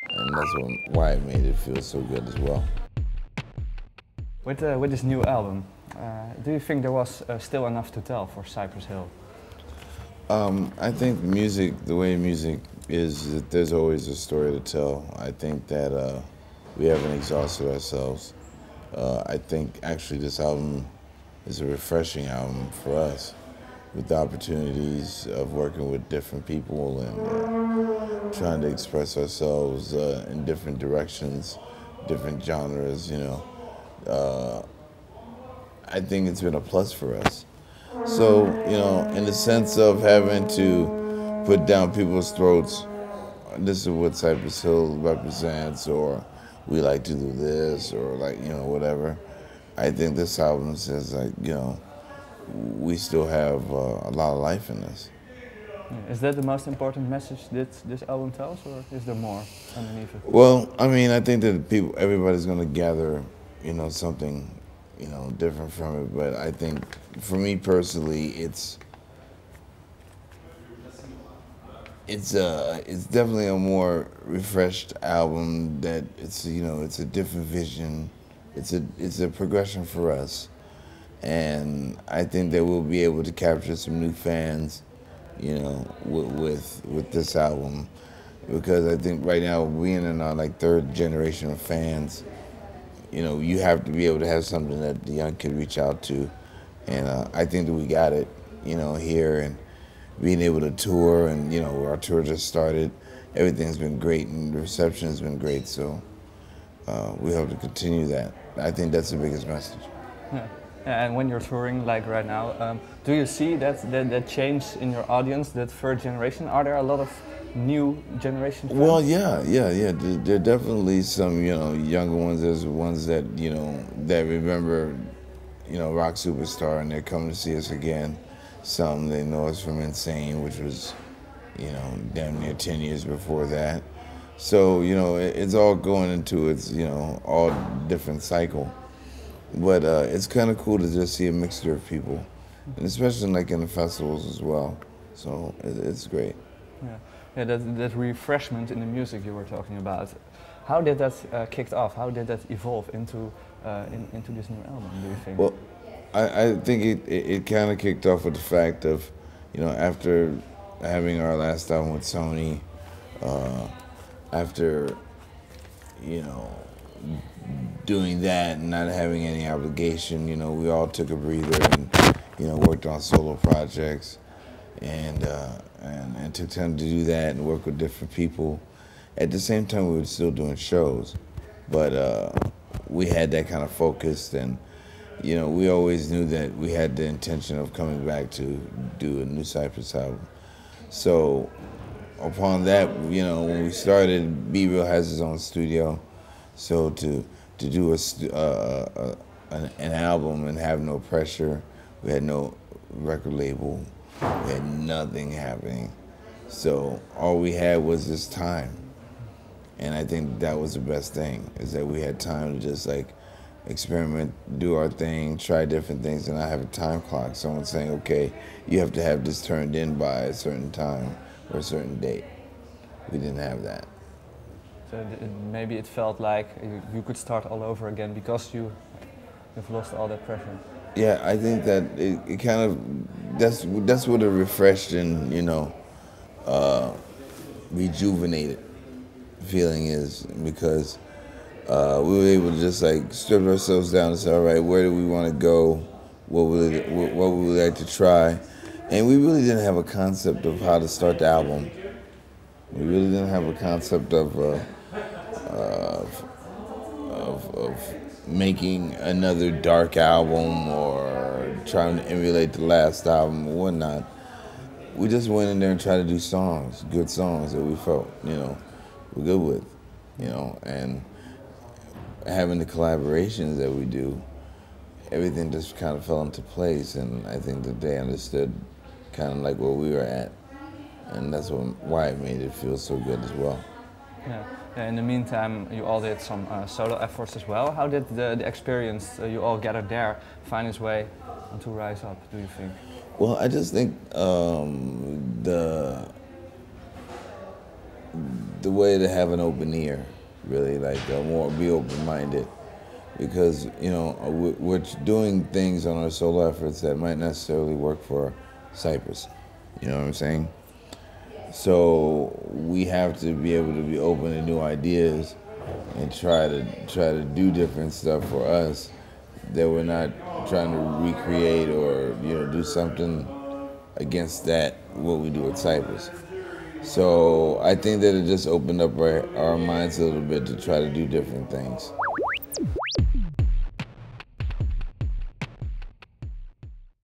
and that's why it made it feel so good as well. With this new album, do you think there was still enough to tell for Cypress Hill? I think music, the way music is, that there's always a story to tell. I think that we haven't exhausted ourselves. I think actually this album is a refreshing album for us, with the opportunities of working with different people and trying to express ourselves in different directions, different genres, you know. I think it's been a plus for us. So, you know, in the sense of having to put down people's throats, this is what Cypress Hill represents, or we like to do this, or like, you know, whatever. I think this album says, like, you know, we still have a lot of life in us. Is that the most important message that this album tells, or is there more underneath it? Well, I mean, I think that everybody's going to gather, you know, something, you know, different from it. But I think, for me personally, it's definitely a more refreshed album. That it's, you know, it's a different vision. It's a progression for us, and I think that we'll be able to capture some new fans, you know, with this album, because I think right now, being in our like third generation of fans, you know, you have to be able to have something that the young kid reach out to, and I think that we got it, you know, here, and being able to tour, and you know, our tour just started. Everything's been great, and the reception has been great. So we hope to continue that. I think that's the biggest message. Yeah. And when you're touring, like right now, do you see that change in your audience, that third generation? Are there a lot of new generation fans? Well, yeah. There are definitely some, you know, younger ones. There's ones that, you know, that remember, you know, Rock Superstar, and they're coming to see us again. Some, they know us from Insane, which was, you know, damn near 10 years before that. So, you know, it's all going into its, you know, all different cycle. But it's kind of cool to just see a mixture of people, and especially like in the festivals as well. So it's great. Yeah, that refreshment in the music you were talking about. How did that kicked off? How did that evolve into into this new album? Do you think? Well, I think it kind of kicked off with the fact of, you know, after having our last album with Sony, after, you know, doing that and not having any obligation, you know, we all took a breather and, you know, worked on solo projects, and took time to do that and work with different people. At the same time, we were still doing shows, but we had that kind of focused, and you know, we always knew that we had the intention of coming back to do a new Cypress album. So upon that, you know, when we started, Be Real has his own studio, so to do an album and have no pressure, we had no record label, we had nothing happening. So all we had was this time. And I think that was the best thing, is that we had time to just like experiment, do our thing, try different things, and not have a time clock. Someone saying, okay, you have to have this turned in by a certain time or a certain date. We didn't have that. So maybe it felt like you could start all over again because you've lost all that pressure. Yeah, I think that it kind of, that's what a refreshed and, you know, rejuvenated feeling is, because we were able to just like strip ourselves down and say, all right, where do we want to go? What would we like to try? And we really didn't have a concept of how to start the album. We really didn't have a concept of making another dark album or trying to emulate the last album or whatnot. We just went in there and tried to do songs, good songs that we felt, you know, we're good with, you know, and having the collaborations that we do, everything just kind of fell into place, and I think that they understood kind of like where we were at, and that's why it made it feel so good as well. Yeah. In the meantime, you all did some solo efforts as well. How did the experience you all gathered there find its way onto Rise Up, do you think? Well, I just think the the way to have an open ear, really, like more be open-minded, because we're doing things on our solo efforts that might necessarily work for Cypress. You know what I'm saying? So we have to be able to be open to new ideas and try to do different stuff for us, that we're not trying to recreate or do something against that what we do at Cypress. So I think that it just opened up our minds a little bit to try to do different things.